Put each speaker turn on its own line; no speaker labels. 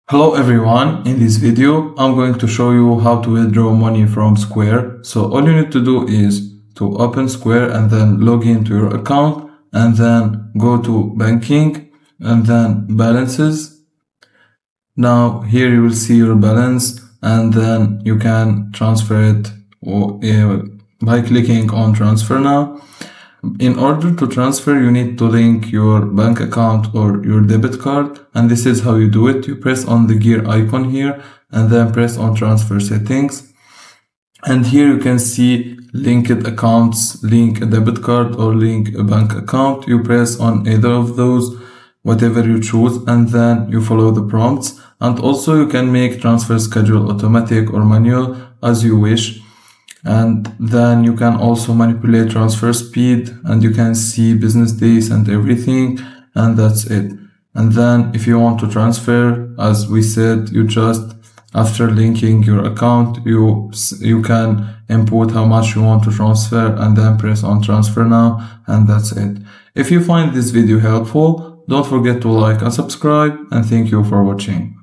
Hello everyone, in this video I'm going to show you how to withdraw money from Square. So all you need to do is to open Square and then log into your account and then go to banking and then balances. Now here you will see your balance and then you can transfer it by clicking on transfer now. In order to transfer, you need to link your bank account or your debit card, and this is how you do it. You press on the gear icon here and then press on transfer settings, and here you can see linked accounts, link a debit card or link a bank account. You press on either of those, whatever you choose, and then you follow the prompts. And also you can make transfer schedule automatic or manual as you wish. And then you can also manipulate transfer speed, and you can see business days and everything, and that's it. And then if you want to transfer, as we said, you just after linking your account, you can input how much you want to transfer and then press on transfer now, and that's it. If you find this video helpful, don't forget to like and subscribe, and thank you for watching.